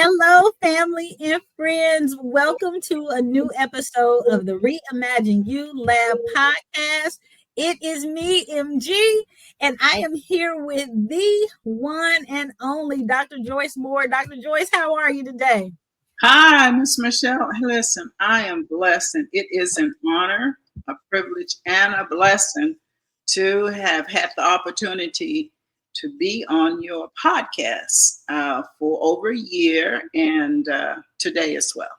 Hello, family and friends. Welcome to a new episode of the Reimagine You Lab podcast. It is me, MG, and I am here with the one and only Dr. Joyce Moore. Dr. Joyce, how are you today? Hi, Miss Michelle. Listen, I am blessed, and it is an honor, a privilege, and a blessing to have had the opportunity to be on your podcast for over a year and today as well.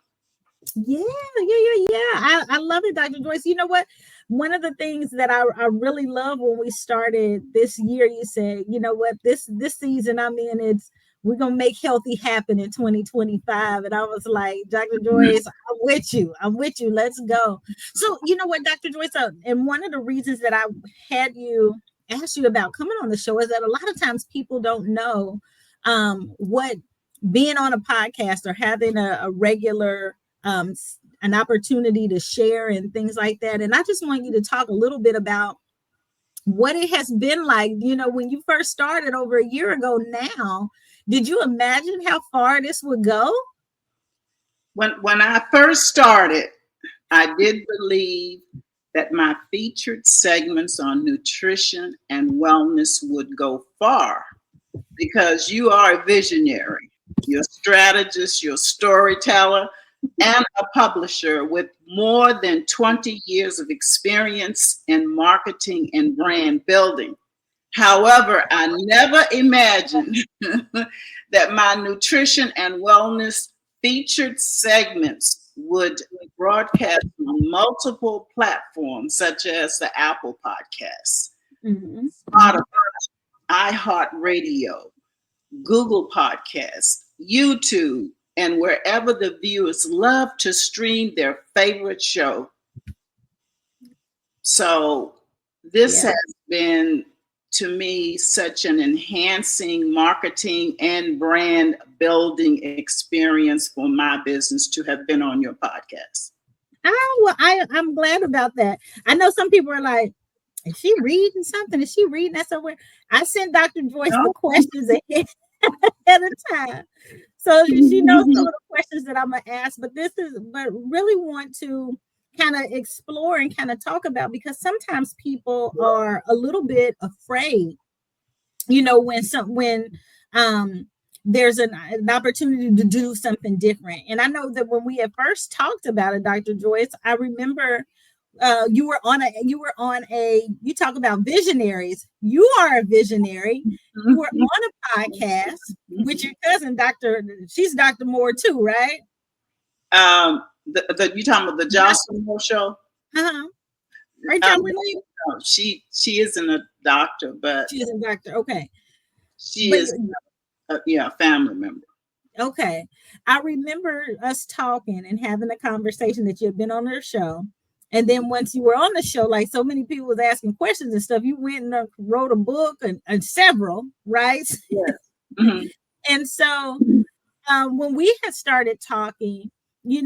Yeah. I love it, Dr. Joyce. You know what? One of the things that I really love when we started this year, you said, you know what, this season I'm in, we're gonna make healthy happen in 2025. And I was like, Dr. Joyce, I'm with you. Let's go. So you know what, Dr. Joyce, and one of the reasons that I had you ask you about coming on the show is that a lot of times people don't know what being on a podcast or having a regular an opportunity to share and things like that. And I just want you to talk a little bit about what it has been like, when you first started over a year ago now. Did you imagine how far this would go? When I first started, I did believe that my featured segments on nutrition and wellness would go far because you are a visionary, you're a strategist, you're a storyteller, and a publisher with more than 20 years of experience in marketing and brand building. However, I never imagined that my nutrition and wellness featured segments would broadcast on multiple platforms such as the Apple Podcasts, Spotify, iHeartRadio, Google Podcasts, YouTube, and wherever the viewers love to stream their favorite show. So this has been, to me, such an enhancing marketing and brand building experience for my business to have been on your podcast. Oh, well, I'm glad about that. I know some people are like, is she reading something? Is she reading that somewhere? I sent Dr. Joyce the questions ahead of time. So she knows some of the questions that I'm gonna ask, but really want to kind of explore and kind of talk about, because sometimes people are a little bit afraid, when there's an opportunity to do something different. And I know that when we had first talked about it, Dr. Joyce, I remember you talk about visionaries. You are a visionary. You were on a podcast with your cousin, she's Dr. Moore too, right? You talking about the Jocelyn Moore show? Right, she isn't a doctor, but she is a doctor. Okay, she is a family member. Okay, I remember us talking and having a conversation that you had been on her show. And then once you were on the show, like so many people was asking questions and stuff, you went and wrote a book and several, right? Yes. Mm-hmm. And so when we had started talking, we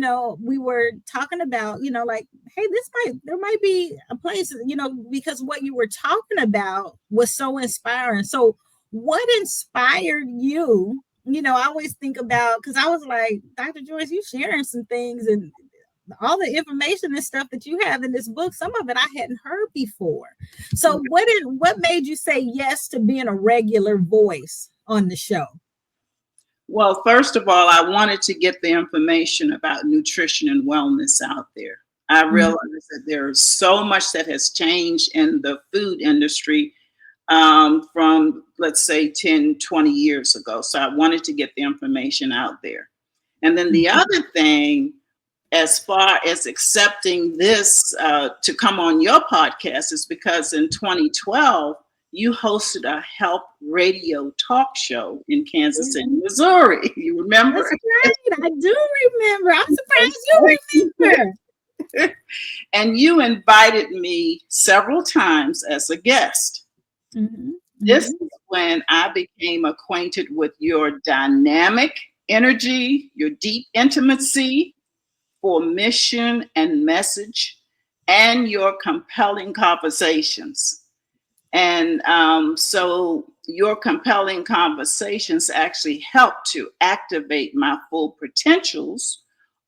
were talking about, like, hey, there might be a place, because what you were talking about was so inspiring. So what inspired you? I always think about, because I was like, Dr. Joyce, you sharing some things and all the information and stuff that you have in this book, some of it I hadn't heard before. So what made you say yes to being a regular voice on the show? Well, first of all, I wanted to get the information about nutrition and wellness out there. I realized that there's so much that has changed in the food industry from, let's say, 10, 20 years ago. So I wanted to get the information out there. And then the other thing, as far as accepting this to come on your podcast, is because in 2012, you hosted a health radio talk show in Kansas City, Missouri. You remember? That's right. I do remember. I'm surprised you remember. And you invited me several times as a guest. This is when I became acquainted with your dynamic energy, your deep intimacy for mission and message, and your compelling conversations. And so your compelling conversations actually help to activate my full potentials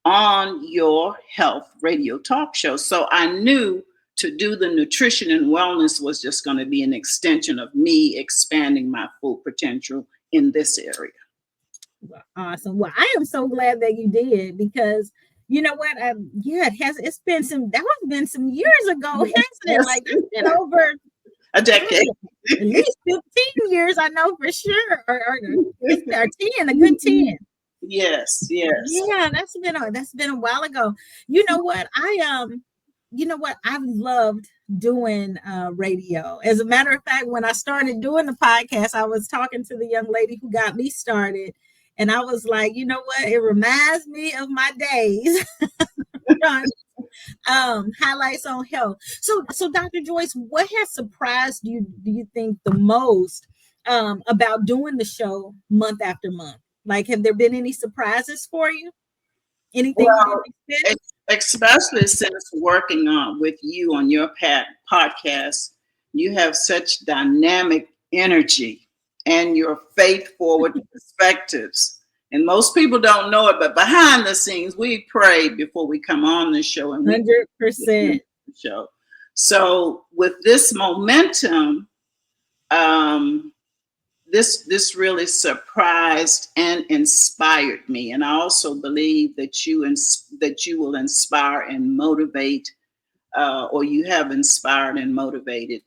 on your health radio talk show. So I knew to do the nutrition and wellness was just going to be an extension of me expanding my full potential in this area. Awesome. Well, I am so glad that you did, because you know what? Yeah, it's been that has been some years ago, hasn't it? Yes, Like that's been over a decade. at least 15 years, I know for sure, or 10, a good 10. Yes, yes. Yeah, that's been a while ago. You know what? I've loved doing radio. As a matter of fact, when I started doing the podcast, I was talking to the young lady who got me started, and I was like, you know what? It reminds me of my days. Highlights on health. So Dr. Joyce, what has surprised you, do you think, the most about doing the show month after month? Like, have there been any surprises for you? Anything you Well, didn't expect? especially since working on with you on your podcast, you have such dynamic energy and your faith forward perspectives. And most people don't know it, but behind the scenes, we pray before we come on the show, and we 100%. show. So with this momentum, um, this really surprised and inspired me, and I also believe that you will inspire and motivate, or you have inspired and motivated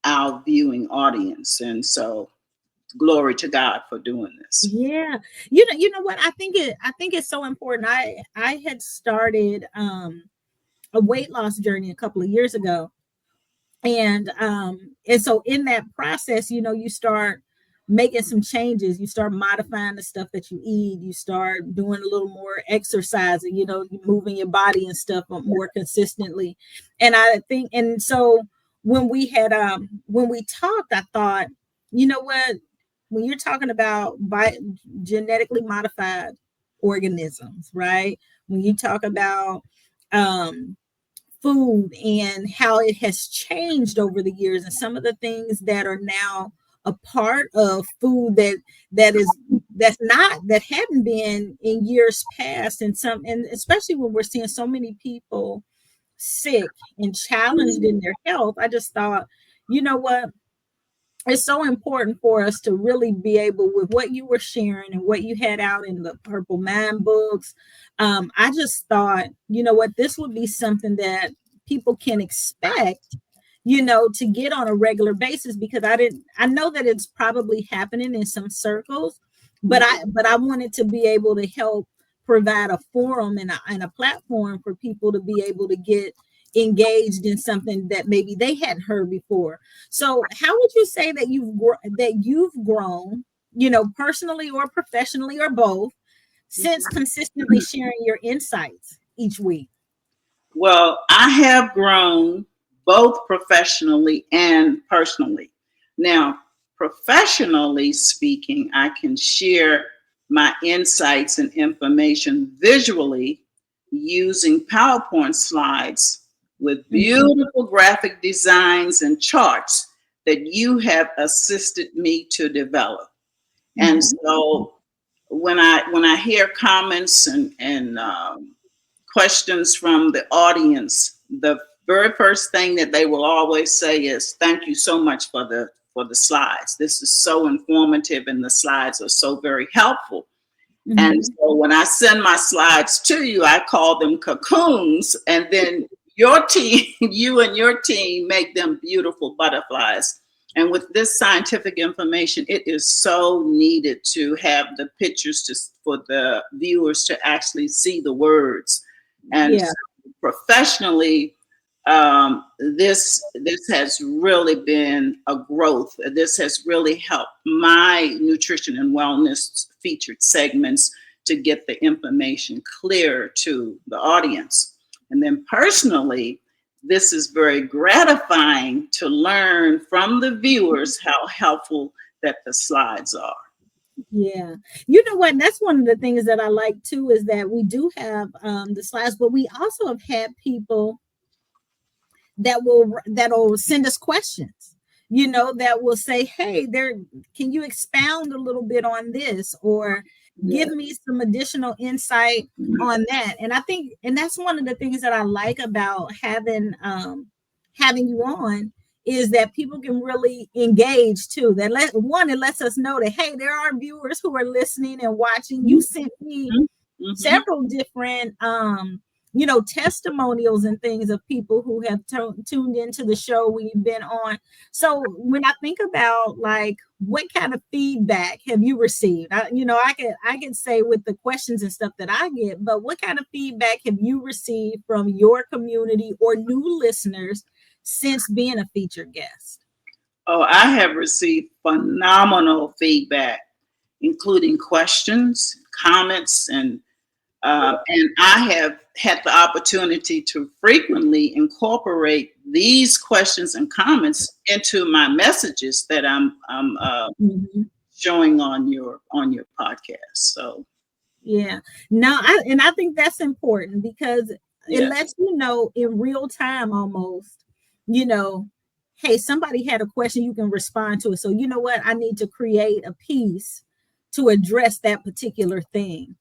our viewing audience, and so glory to God for doing this. Yeah. You know what? I think it's so important. I had started a weight loss journey a couple of years ago. And so in that process, you start making some changes. You start modifying the stuff that you eat. You start doing a little more exercising, you moving your body and stuff more consistently. And I think, and so when we talked, I thought, you know what, when you're talking about genetically modified organisms, right? When you talk about um food and how it has changed over the years, and some of the things that are now a part of food that hadn't been in years past, and especially when we're seeing so many people sick and challenged in their health. I just thought, you know what, it's so important for us to really be able, with what you were sharing and what you had out in the Purple Mind books. I just thought, you know what, this would be something that people can expect, to get on a regular basis, because I know that it's probably happening in some circles, but I wanted to be able to help provide a forum and a platform for people to be able to get engaged in something that maybe they hadn't heard before. So how would you say that you've grown, personally or professionally or both, since consistently sharing your insights each week? Well, I have grown both professionally and personally. Now, professionally speaking, I can share my insights and information visually using PowerPoint slides with beautiful graphic designs and charts that you have assisted me to develop. And so when I hear comments and questions from the audience, the very first thing that they will always say is, "Thank you so much for the slides. This is so informative, and the slides are so very helpful." And so when I send my slides to you, I call them cocoons, and then your team, you and your team, make them beautiful butterflies. And with this scientific information, it is so needed to have the pictures for the viewers to actually see the words. And Yeah. so professionally, this has really been a growth. This has really helped my nutrition and wellness featured segments to get the information clear to the audience. And then personally, this is very gratifying to learn from the viewers how helpful that the slides are. Yeah. You know what? That's one of the things that I like too, is that we do have the slides, but we also have had people that'll send us questions. that will say, hey, can you expound a little bit on this, or give me some additional insight on that. And I think, and that's one of the things that I like about having you on, is that people can really engage too. It lets us know that, hey, there are viewers who are listening and watching. You sent me several different testimonials and things of people who have tuned into the show when you've been on. So when I think about, like, what kind of feedback have you received? I can say with the questions and stuff that I get, but what kind of feedback have you received from your community or new listeners since being a featured guest? Oh, I have received phenomenal feedback, including questions, comments, and I have had the opportunity to frequently incorporate these questions and comments into my messages that I'm showing on your podcast. So yeah, no, I think that's important, because it lets you know in real time almost, hey, somebody had a question, you can respond to it. So you know what, I need to create a piece to address that particular thing.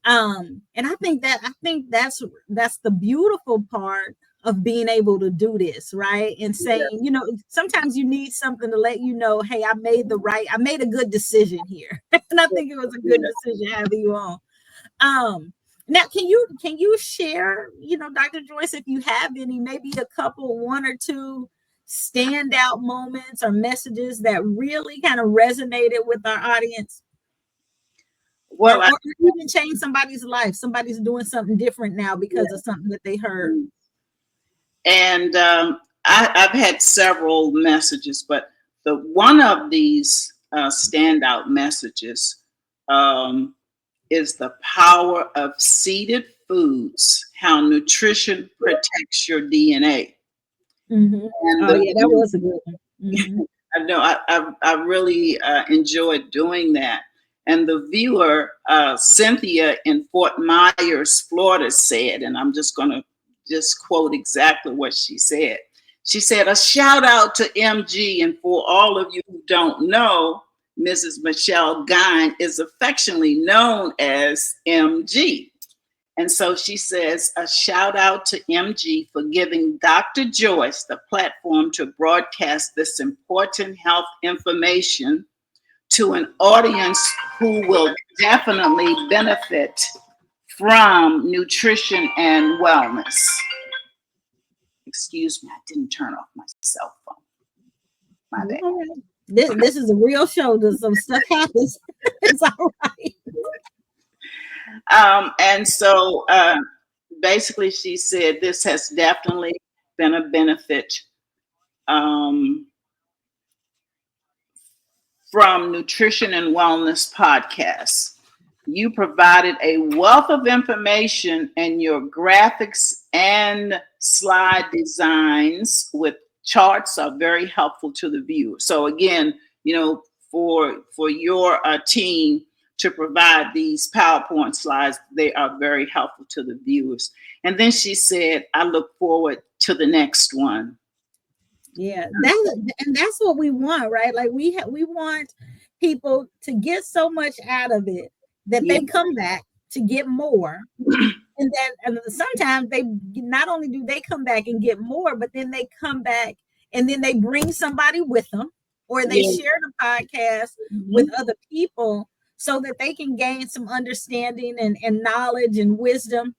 And I think that's the beautiful part of being able to do this, right? And saying, sometimes you need something to let you know, hey, I made a good decision here. And I think it was a good decision having you on. Now can you share, Dr. Joyce, if you have any, maybe a couple, one or two standout moments or messages that really kind of resonated with our audience? Or even change somebody's life. Somebody's doing something different now because of something that they heard. And I've had several messages, but one of these standout messages is the power of seeded foods, how nutrition protects your DNA. And that was a good one. I know I really enjoyed doing that. And the viewer, Cynthia in Fort Myers, Florida, said, and I'm just going to quote exactly what she said. She said, a shout out to MG. And for all of you who don't know, Mrs. Michelle Guine is affectionately known as MG. And so she says, a shout out to MG for giving Dr. Joyce the platform to broadcast this important health information to an audience who will definitely benefit from nutrition and wellness. Excuse me, I didn't turn off my cell phone. My bad. This is a real show. Some stuff happens. It's all right. And so basically she said this has definitely been a benefit from Nutrition and Wellness podcasts. You provided a wealth of information, and your graphics and slide designs with charts are very helpful to the viewer. So again, for your team to provide these PowerPoint slides, they are very helpful to the viewers. And then she said, I look forward to the next one. Yeah, that's what we want, right? Like we want people to get so much out of it that they come back to get more. And sometimes they not only do they come back and get more, but then they come back and then they bring somebody with them, or they share the podcast with other people so that they can gain some understanding and knowledge and wisdom,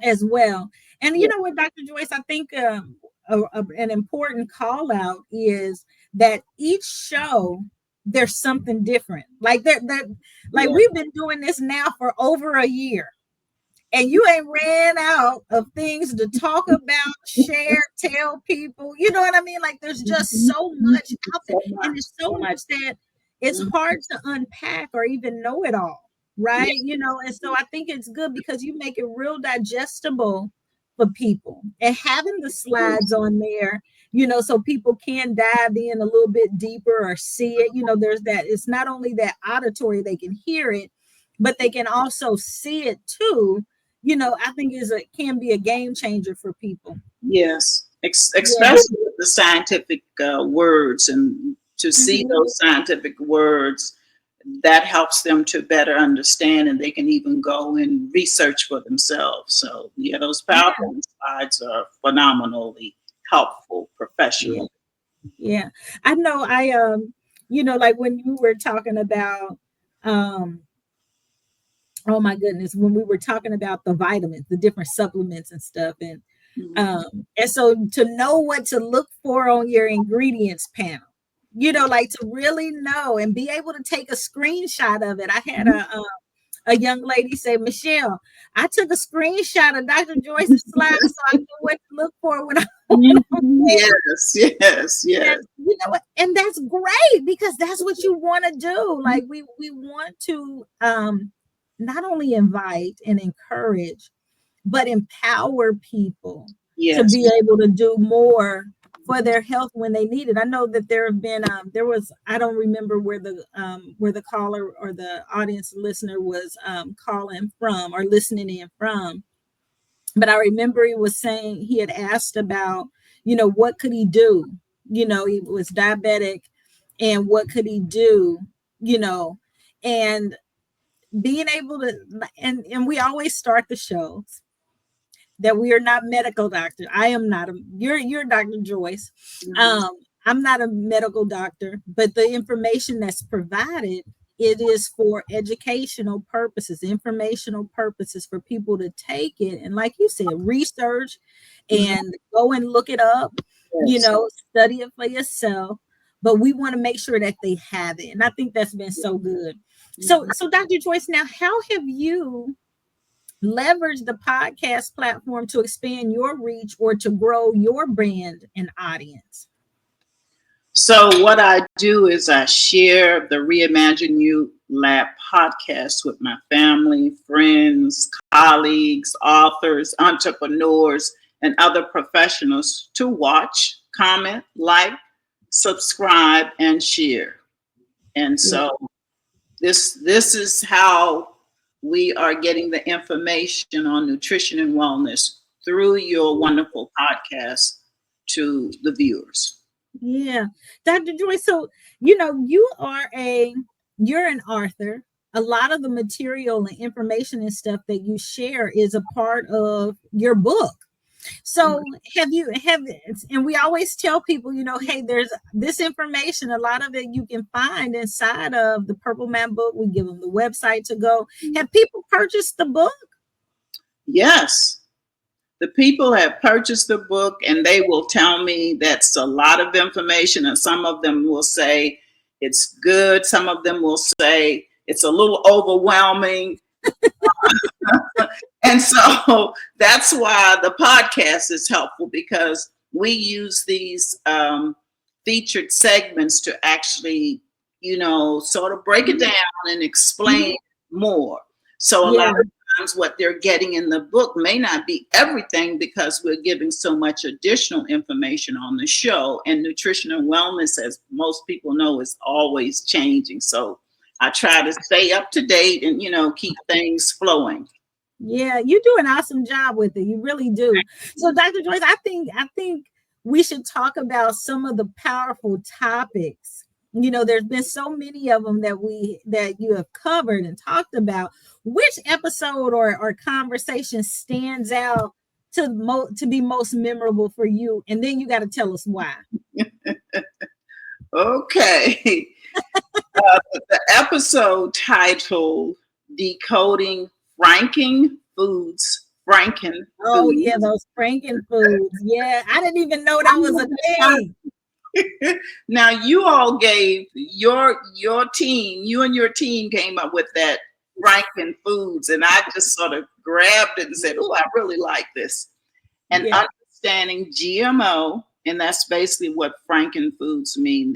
as well. And you know what, Dr. Joyce, I think an important call out is that each show there's something different. Like we've been doing this now for over a year, and you ain't ran out of things to talk about, share, tell people. You know what I mean? Like there's just so much out there, and there's so much that it's hard to unpack or even know it all, right? And so I think it's good because you make it real digestible for people, and having the slides on there, so people can dive in a little bit deeper or see it. There's that. It's not only that auditory, they can hear it, but they can also see it too. I think can be a game changer for people. Yes. Yeah. especially with the scientific words, and to see Mhm. those scientific words, that helps them to better understand, and they can even go and research for themselves. So yeah, those Yeah. PowerPoint slides are phenomenally helpful Yeah. professionally. Yeah. I know like when you were talking about um oh my goodness, when we were talking about the vitamins, the different supplements and stuff, Mhm. and so to know what to look for on your ingredients panel, like to really know and be able to take a screenshot of it. I had a young lady say, Michelle, I took a screenshot of Dr. Joyce's slides so I knew what to look for when I Mhm. Yes, yes, and yes. you know what? And that's great because that's what you want to do. Like we want to not only invite and encourage, but empower people to be Yes. able to do more for their health when they need it. I know that there have been there was, I don't remember where the caller or the audience listener was calling from or listening in from, but I remember he was saying he had asked about, what could he do? He was diabetic and what could he do? You know, and being able to, and we always start the shows that we are not medical doctor. I am not a, you're Dr. Joyce. Mhm. Um, I'm not a medical doctor, but the information that's provided, it is for educational purposes, informational purposes for people to take it. And like you said, research Mhm. and go and look it up, Yes. study it for yourself. But we want to make sure that they have it. And I think that's been so good. So, Mhm. so Dr. Joyce, now how have you leverage the podcast platform to expand your reach or to grow your brand and audience? So what I do is I share the Reimagine You Lab podcast with my family, friends, colleagues, authors, entrepreneurs, and other professionals to watch, comment, like, subscribe, and share. And Yeah, so this is how we are getting the information on nutrition and wellness through your wonderful podcast to the viewers. yeah. Dr. Joyce, so you're an author. A lot of the material and information and stuff that you share is a part of your book. So and we always tell people, hey, there's this information, a lot of it you can find inside of the Purple Man book. We give them the website to go. Have people purchased the book? Yes, the people have purchased the book and they will tell me that's a lot of information, and some of them will say it's good, some of them will say it's a little overwhelming. And so that's why the podcast is helpful, because we use these featured segments to actually, sort of break it down and Mhm. explain more. So a lot Yeah, of times what they're getting in the book may not be everything, because we're giving so much additional information on the show. And nutrition and wellness, as most people know, is always changing. So I try to stay up to date and, keep things flowing. yeah, you do an awesome job with it. You really do. So, Dr. Joyce, I think we should talk about some of the powerful topics. There's been so many of them that you have covered and talked about. Which episode or conversation stands out to be most memorable for you? And then you got to tell us why. Okay. The episode titled Decoding Franken Oh yeah, Foods. those Frankenfoods. Yeah, I didn't even know that was a thing. Now you all gave your team, you and your team came up with that Franken Foods, and I just sort of grabbed it and said, "Oh, I really like this." And Yeah. understanding GMO, and that's basically what Frankenfoods mean.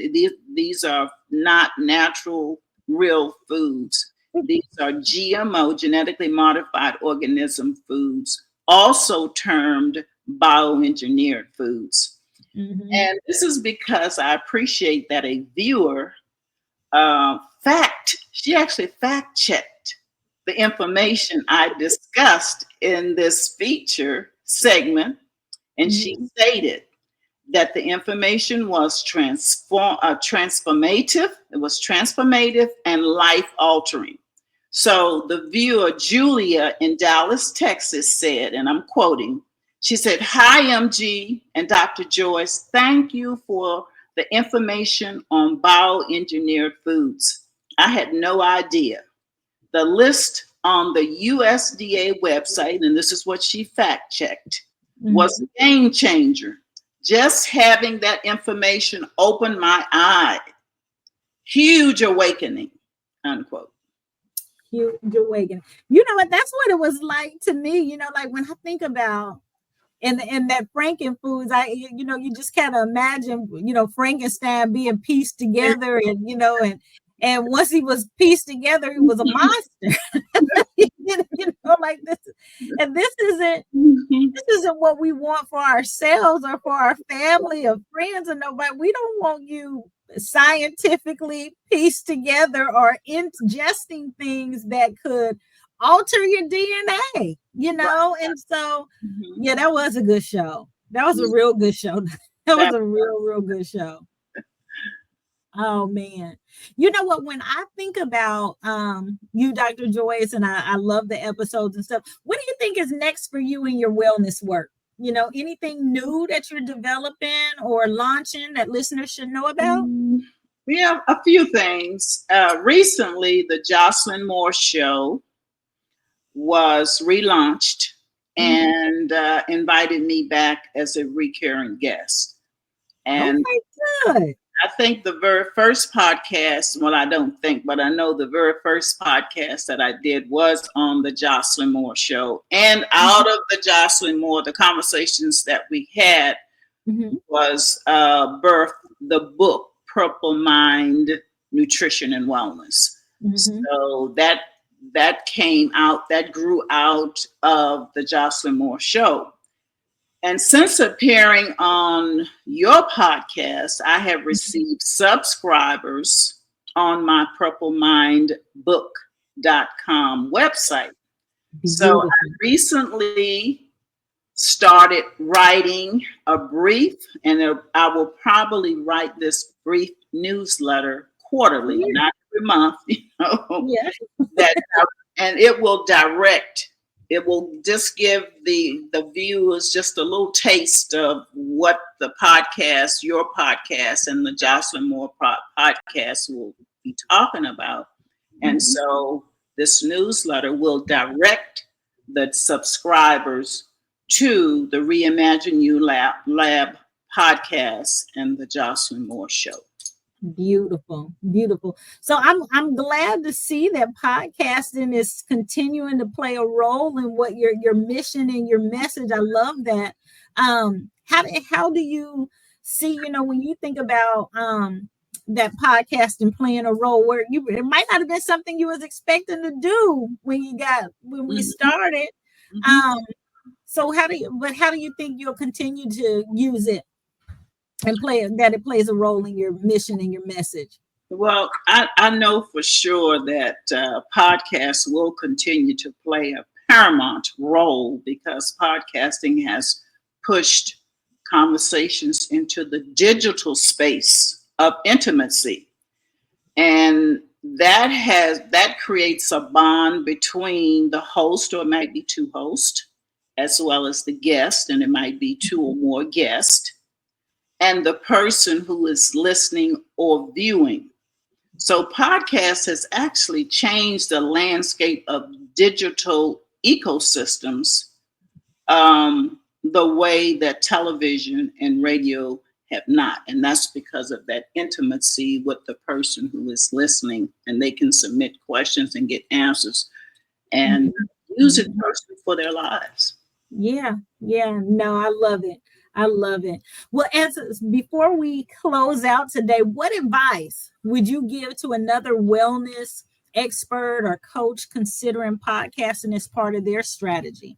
These are not natural, real foods. These are GMO, genetically modified organism foods, also termed bioengineered foods. Hmm. And this is because I appreciate that a viewer she actually fact checked the information I discussed in this feature segment, and she Hmm. stated, that the information was transformative. It was transformative and life altering. So the viewer Julia in Dallas, Texas said, and I'm quoting, she said, "Hi, MG and Dr. Joyce. Thank you for the information on bioengineered foods. I had no idea. The list on the USDA website," and this is what she fact checked, "was a game changer. Just having that information opened my eye. Huge awakening," unquote. Huge awakening. You know what? That's what it was like to me. Like when I think about and that FrankenFoods, you just kind of imagine, Frankenstein being pieced together, and once he was pieced together, he was a monster. Like this, and this isn't what we want for ourselves or for our family or friends or nobody. We don't want you scientifically pieced together or ingesting things that could alter your DNA, and so yeah, that was a good show. That was a real good show. That was a real good show. Oh man. You know what? When I think about you, Dr. Joyce, and I love the episodes and stuff, what do you think is next for you in your wellness work? Anything new that you're developing or launching that listeners should know about? We have a few things. Recently, the Jocelyn Moore Show was relaunched and invited me back as a recurring guest. And good. I think the very first podcast, well, I don't think, but I know the very first podcast that I did was on the Jocelyn Moore Show. And out of the Jocelyn Moore, the conversations that we had was birthed the book, Purple Mind, Nutrition and Wellness. So that came out, that grew out of the Jocelyn Moore Show. And since appearing on your podcast, I have received subscribers on my purplemindbook.com website. So I recently started writing a brief, and I will probably write this brief newsletter quarterly, not every month, and it will just give the viewers just a little taste of what the podcast, your podcast, and the Jocelyn Moore podcast will be talking about. And so this newsletter will direct the subscribers to the Reimagine You Lab podcast and the Jocelyn Moore Show. Beautiful. So I'm glad to see that podcasting is continuing to play a role in what your mission and your message. I love that. How do you see, when you think about that podcasting playing a role where it might not have been something you was expecting to do when we started. So how do you think you'll continue to use it and it plays a role in your mission and your message? Well, I know for sure that podcasts will continue to play a paramount role because podcasting has pushed conversations into the digital space of intimacy. And that creates a bond between the host, or it might be two hosts, as well as the guest, and it might be two or more guests, and the person who is listening or viewing. So podcast has actually changed the landscape of digital ecosystems the way that television and radio have not. And that's because of that intimacy with the person who is listening, and they can submit questions and get answers and use it personally for their lives. Yeah. No, I love it. Well, before we close out today, what advice would you give to another wellness expert or coach considering podcasting as part of their strategy?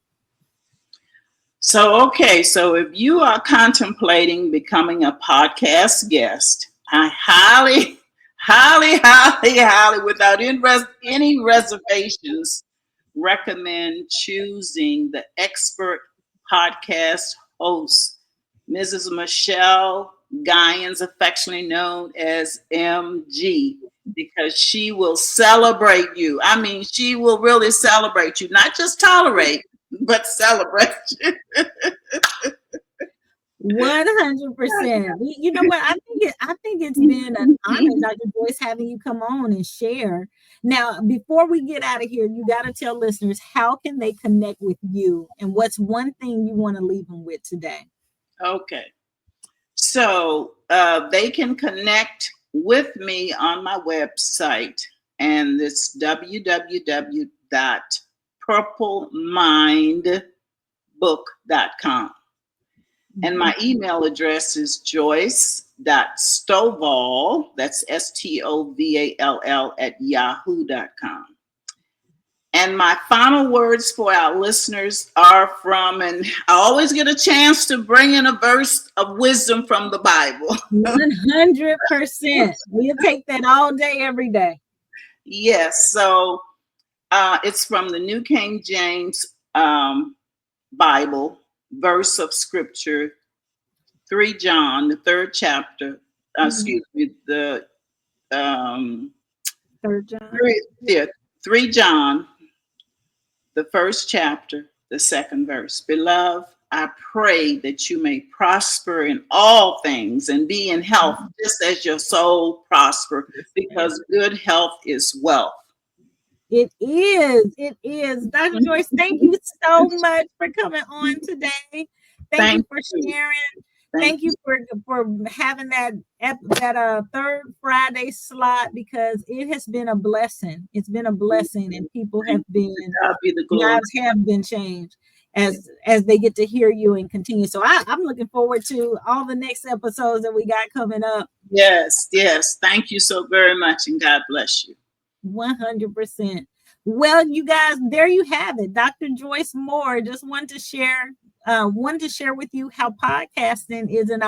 So if you are contemplating becoming a podcast guest, I highly, without any reservations, recommend choosing the expert podcast hosts Mrs. Michelle Guyan's, affectionately known as MG, because she will celebrate you. I mean, she will really celebrate you, not just tolerate, but celebrate you. 100%. You know what? I think it's been an honor, Dr. Joyce, having you come on and share. Now, before we get out of here, you got to tell listeners how can they connect with you, and what's one thing you want to leave them with today? Okay. So they can connect with me on my website, and it's www.purplemindbook.com. And my email address is joyce.stovall, that's STOVALL, @yahoo.com. And my final words for our listeners are from, and I always get a chance to bring in a verse of wisdom from the Bible. 100%. We'll take that all day, every day. Yes. So it's from the New King James Bible, verse of scripture, 3 John, the third chapter. Excuse me, the 3 John. 3 John, the first chapter, the second verse. Beloved, I pray that you may prosper in all things and be in health, just as your soul prosper, because good health is wealth. It is. It is. Dr. Joyce, thank you so much for coming on today. Thank you for sharing. Thank you for having that third Friday slot, because it has been a blessing. It's been a blessing, and people have been, lives have been changed as they get to hear you and continue. So I'm looking forward to all the next episodes that we got coming up. Yes, yes. Thank you so very much, and God bless you. 100%. Well, you guys, there you have it. Dr. Joyce Moore just wanted to share with you how podcasting is an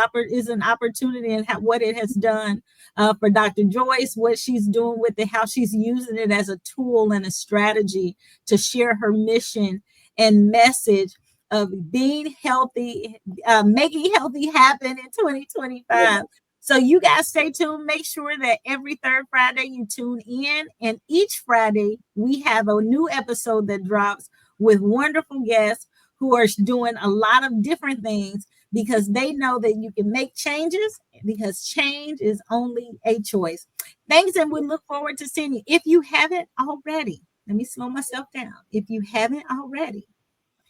opportunity, and what it has done for Dr. Joyce, what she's doing with it, how she's using it as a tool and a strategy to share her mission and message of being healthy, making healthy happen in 2025. Yeah. So you guys stay tuned. Make sure that every third Friday you tune in. And each Friday we have a new episode that drops with wonderful guests who are doing a lot of different things, because they know that you can make changes, because change is only a choice. Thanks, and we look forward to seeing you. If you haven't already, let me slow myself down. If you haven't already,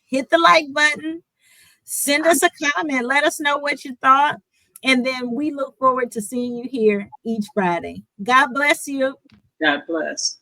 hit the like button, send us a comment, let us know what you thought. And then we look forward to seeing you here each Friday. God bless you. God bless.